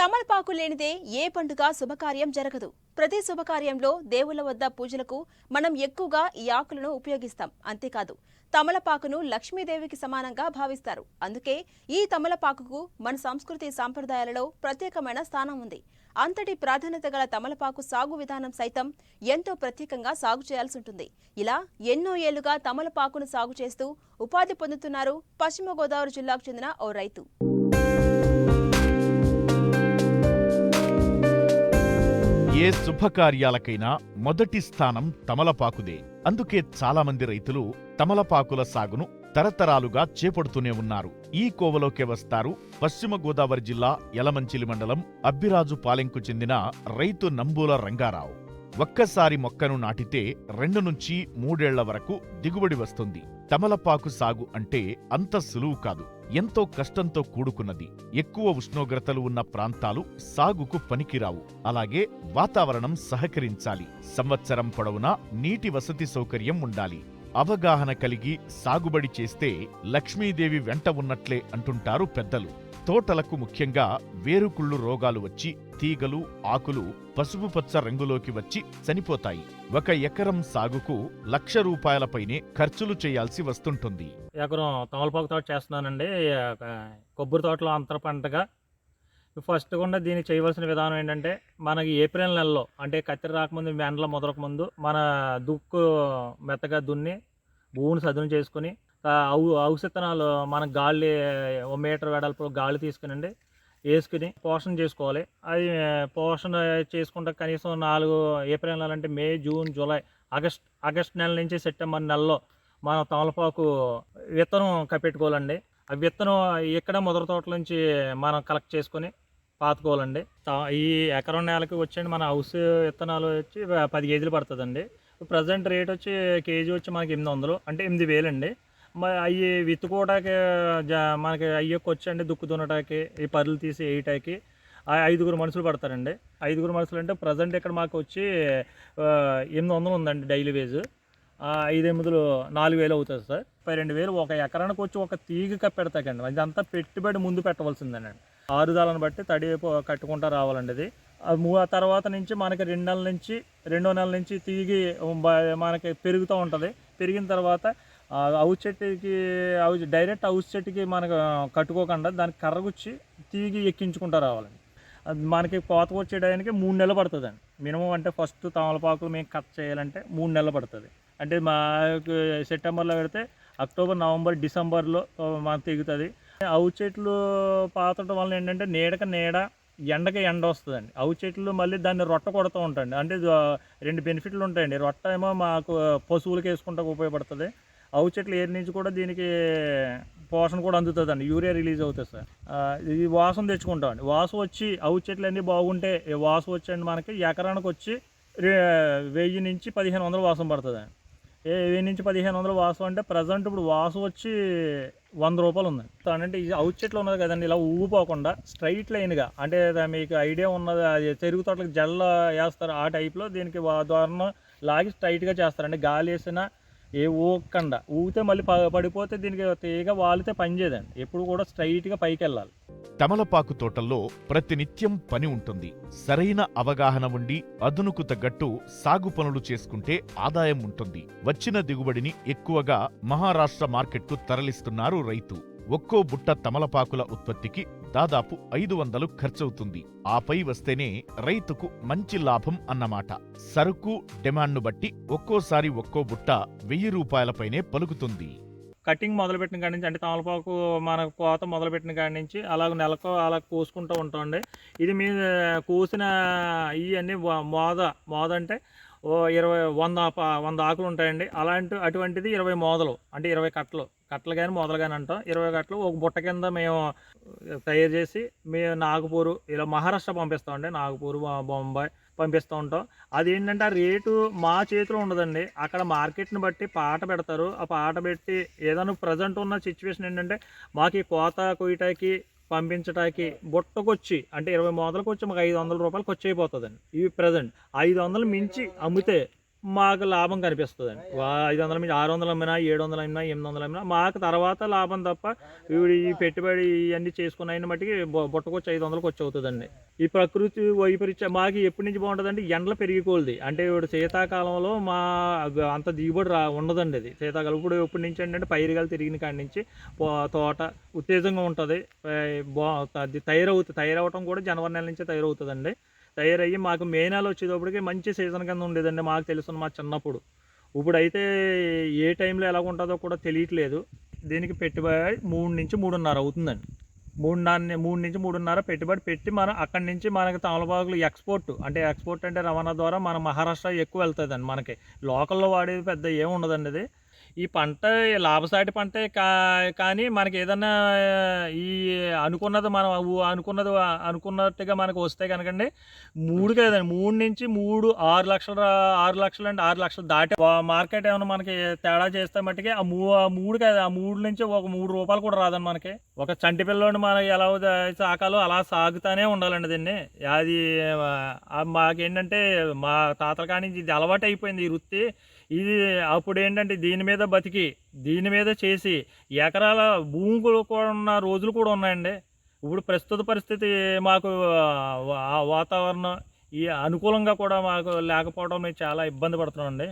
తమలపాకు లేనిదే ఏ పండుగ శుభకార్యం జరగదు. ప్రతి శుభకార్యంలో దేవుళ్ల వద్ద పూజలకు మనం ఎక్కువగా ఈ ఆకులను ఉపయోగిస్తాం. అంతేకాదు తమలపాకును లక్ష్మీదేవికి సమానంగా భావిస్తారు. అందుకే ఈ తమలపాకుకు మన సంస్కృతి సాంప్రదాయాలలో ప్రత్యేకమైన స్థానం ఉంది. అంతటి ప్రాధాన్యత గల తమలపాకు సాగు విధానం సైతం ఎంతో ప్రత్యేకంగా సాగు చేయాల్సి ఉంటుంది. ఇలా ఎన్నో ఏళ్లుగా తమలపాకును సాగు చేస్తూ ఉపాధి పొందుతున్నారు పశ్చిమ గోదావరి జిల్లాకు చెందిన ఓ రైతు. ఏ శుభకార్యాలకైనా మొదటి స్థానం తమలపాకుదే. అందుకే చాలా మంది రైతులు తమలపాకుల సాగును తరతరాలుగా చేపడుతూనే ఉన్నారు. ఈ కోవలోకే వస్తారు పశ్చిమ గోదావరి జిల్లా యలమంచిలి మండలం అబ్బిరాజుపాలెంకు చెందిన రైతు నంబూల రంగారావు. ఒక్కసారి మొక్కను నాటితే 2 నుంచి 3 ఏళ్ల వరకు దిగుబడి వస్తుంది. తమలపాకు సాగు అంటే అంత సులువు కాదు, ఎంతో కష్టంతో కూడుకున్నది. ఎక్కువ ఉష్ణోగ్రతలు ఉన్న ప్రాంతాలు సాగుకు పనికిరావు. అలాగే వాతావరణం సహకరించాలి. సంవత్సరం పొడవునా నీటి వసతి సౌకర్యం ఉండాలి. అవగాహన కలిగి సాగుబడి చేస్తే లక్ష్మీదేవి వెంట ఉన్నట్లే అంటుంటారు పెద్దలు. తోటలకు ముఖ్యంగా వేరుకుళ్ళు రోగాలు వచ్చి తీగలు, ఆకులు పసుపు పచ్చ రంగులోకి వచ్చి చనిపోతాయి. 1 ఎకరం సాగుకు ₹1,00,000 పైనే ఖర్చులు చేయాల్సి వస్తుంటుంది. ఎకరం తమలపాకు తోట చేస్తున్నానండి. కొబ్బరి తోటలో అంతర పంటగా ఫస్ట్ కూడా దీనికి చేయవలసిన విధానం ఏంటంటే, మనకి ఏప్రిల్ నెలలో అంటే కత్తెర రాకముందు, ఎండల మొదలక ముందు మన దుక్కు మెత్తగా దున్ని భూమిని సదును చేసుకుని ఔషధనాలు మన గాలి 1 మీటర్ వెడల్పు గాలి తీసుకునండి వేసుకుని పోషణ చేసుకోవాలి. అది పోషణ చేసుకుంటే కనీసం 4 ఏప్రిల్ నెల అంటే మే, జూన్, జూలై, ఆగస్ట్ నెల నుంచి సెప్టెంబర్ నెలలో మనం తమలపాకు విత్తనం కప్పెట్టుకోవాలండి. ఆ విత్తనం ఇక్కడ మొదటి తోటల నుంచి మనం కలెక్ట్ చేసుకుని పాతుకోవాలండి. ఈ ఎకరం నేలకి వచ్చండి మన హౌస్ విత్తనాలు వచ్చి 10 కేజీలు పడుతుందండి. ప్రజెంట్ రేట్ వచ్చి కేజీ వచ్చి మనకి 800 అంటే 8,000 అండి. మరి అవి విత్తుకోవడానికి మనకి అయ్యకు వచ్చండి దుక్కు దున్నటానికి, ఈ పర్లు తీసి వేయటానికి 5 మనుషులు పడతారండి. 5 మనుషులు అంటే ప్రజెంట్ ఇక్కడ మాకు వచ్చి 800 ఉందండి డైలీ వేజ్. 5 4,000 అవుతుంది సార్. 32,000 1 ఎకరానికి వచ్చి ఒక తీగ కప్పెడతాకండి. ఇదంతా పెట్టుబడి ముందు పెట్టవలసిందండి. ఆరుదాలను బట్టి తడి కట్టుకుంటూ రావాలండి. ఇది ఆ తర్వాత నుంచి మనకి 2 నెలల నుంచి తీగి మనకి పెరుగుతూ ఉంటుంది. పెరిగిన తర్వాత హౌస్ చెట్టుకి డైరెక్ట్ హౌస్ చెట్టుకి మనకు కట్టుకోకుండా దానికి కర్రగుచ్చి తీగి ఎక్కించుకుంటూ రావాలండి. మనకి కోత వచ్చేయడానికి 3 నెలలు పడుతుందండి మినిమం. అంటే ఫస్ట్ తమలపాకులు మేము కట్ చేయాలంటే 3 నెలలు పడుతుంది. అంటే మాకు సెప్టెంబర్లో పెడితే అక్టోబర్, నవంబర్, డిసెంబర్లో మనకు తెగుతుంది. హౌస్ చెట్లు పాతడం వల్ల ఏంటంటే నీడక నీడ, ఎండకి ఎండ వస్తుందండి. హౌస్ చెట్లు మళ్ళీ దాన్ని రొట్ట కొడుతూ ఉంటాయండి. అంటే 2 బెనిఫిట్లు ఉంటాయండి. రొట్ట ఏమో మాకు పశువులకి వేసుకుంటూ ఉపయోగపడుతుంది. హౌస్ చెట్లు ఏరి నుంచి కూడా దీనికి పోషణ కూడా అందుతుందండి. యూరియా రిలీజ్ అవుతుంది సార్. ఇది వాసన తెచ్చుకుంటామండి. వాసు వచ్చి హౌస్ చెట్లు అన్నీ బాగుంటే వాసు వచ్చండి మనకి ఎకరానికి వచ్చి 1000 నుంచి 1,500 వాసం పడుతుందండి. 1000 నుంచి 1,500 వాసు అంటే ప్రజెంట్ ఇప్పుడు వాసు వచ్చి ₹100 ఉందండి. అంటే ఈ హౌస్ చెట్లు ఉన్నది కదండి, ఇలా ఊగిపోకుండా స్ట్రైట్ లైన్గా, అంటే మీకు ఐడియా ఉన్నది, అది చెరుకు తోటలకు జల్ల వేస్తారు ఆ టైప్లో దీనికి దారుణం లాగి స్ట్రైట్గా చేస్తారండి. గాలి వేసినా ఊగకుండా, ఊగితే మళ్ళీ పడిపోతే దీనికి తీగ వాలితే పనిచేయదండి. ఎప్పుడు కూడా స్ట్రైట్గా పైకి వెళ్ళాలి. తమలపాకు తోటల్లో ప్రతినిత్యం పని ఉంటుంది. సరైన అవగాహన ఉండి అదునుకు తగ్గట్టు సాగు పనులు చేసుకుంటే ఆదాయం ఉంటుంది. వచ్చిన దిగుబడిని ఎక్కువగా మహారాష్ట్ర మార్కెట్కు తరలిస్తున్నారు రైతు. ఒక్కో బుట్ట తమలపాకుల ఉత్పత్తికి దాదాపు 500 ఖర్చవుతుంది. ఆపై వస్తేనే రైతుకు మంచి లాభం అన్నమాట. సరుకు డిమాండ్ను బట్టి ఒక్కోసారి ఒక్కో బుట్ట ₹1,000 పైనే పలుకుతుంది. కటింగ్ మొదలుపెట్టిన కాడి నుంచి, అంటే తమలపాకు మన కోత మొదలుపెట్టిన కాడి నుంచి అలాగ నెలకు అలా కోసుకుంటూ ఉంటామండి. ఇది మీ కోసిన ఇవన్నీ మోద అంటే 100 ఆకులు ఉంటాయండి. అటువంటిది 20 మోదలు అంటే 20 కట్టలు కానీ మొదలు కానీ అంటాం. 20 కట్టలు ఒక బుట్ట కింద మేము తయారు చేసి మేము నాగపూర్, ఇలా మహారాష్ట్ర పంపిస్తామండి. నాగపూర్, బొంబాయి పంపిస్తూ ఉంటాం. అదేంటంటే ఆ రేటు మా చేతిలో ఉండదండి. అక్కడ మార్కెట్ని బట్టి పాట పెడతారు. ఆ పాట పెట్టి ఏదైనా ప్రజెంట్ ఉన్న సిచ్యువేషన్ ఏంటంటే, మాకు ఈ కోత కొయ్యటానికి పంపించడానికి బుట్టకొచ్చి అంటే 20 మోదలకు వచ్చి మాకు ₹500 ఖర్చు అయిపోతుందండి. ఇవి ప్రజెంట్ 500 మించి అమ్మితే మాకు లాభం కనిపిస్తుందండి. 500 నుంచి 600 అమ్మినా, 700 అమ్మినా, 800 అమ్మినా మాకు తర్వాత లాభం తప్ప ఈ పెట్టుబడి ఇవన్నీ చేసుకున్న అయిన మట్టికి బుట్టకొచ్చి 500కి వచ్చి అవుతుందండి. ఈ ప్రకృతి వైపరీత్యం మాకు ఎప్పటి నుంచి బాగుంటుందంటే ఎండలు పెరిగిపోల్ది. అంటే ఇప్పుడు శీతాకాలంలో అంత దిగుబడి ఉండదండి. అది శీతాకాలం ఇప్పుడు ఎప్పటి నుంచి ఏంటంటే పైరుగాలు తిరిగిన కాడి నుంచి తోట ఉత్తేజంగా ఉంటుంది. అది తయారవటం కూడా జనవరి నెల నుంచే తయారవుతుందండి. తయారయ్యి మాకు మే నెల వచ్చేటప్పటికి మంచి సీజన్ కింద ఉండేదండి మాకు తెలుసు మా చిన్నప్పుడు. ఇప్పుడైతే ఏ టైంలో ఎలా ఉంటుందో కూడా తెలియట్లేదు. దీనికి పెట్టుబడి 3 నుంచి 3.5 అవుతుందండి. 3 నుంచి 3.5 పెట్టుబడి పెట్టి మనం అక్కడి నుంచి మనకి తమలపాకులు ఎక్స్పోర్ట్ అంటే రవాణా ద్వారా మన మహారాష్ట్ర ఎక్కువ వెళ్తుందండి. మనకి లోకల్లో వాడేది పెద్ద ఏమి ఉండదండి. అది ఈ పంట లాభసాటి పంటే కానీ మనకి ఏదన్నా ఈ అనుకున్నది మనం అనుకున్నట్టుగా మనకు వస్తే కనుకండి 3 కాదండి 3 నుంచి 6 లక్షలు 6 లక్షలు అండి 6 లక్షలు దాటి మార్కెట్ ఏమైనా మనకి తేడా చేస్తే మట్టుకి ఆ 3 కాదు ఆ 3 నుంచి ఒక 3 రూపాయలు కూడా రాదండి మనకి. ఒక చంటి పిల్లోని మనకి ఎలా సాకాలో అలా సాగుతానే ఉండాలండి దీన్ని. అది మాకేంటంటే మా తాతల కాడి నుంచి ఇది అలవాటు అయిపోయింది ఈ వృత్తి. ఇది అప్పుడు ఏంటంటే దీని మీద బతికి దీని మీద చేసి ఎకరాల భూములు కూడా ఉన్న రోజులు కూడా ఉన్నాయండి. ఇప్పుడు ప్రస్తుత పరిస్థితి మాకు వాతావరణం ఈ అనుకూలంగా కూడా మాకు లేకపోవడం మేము చాలా ఇబ్బంది పడుతున్నామండి.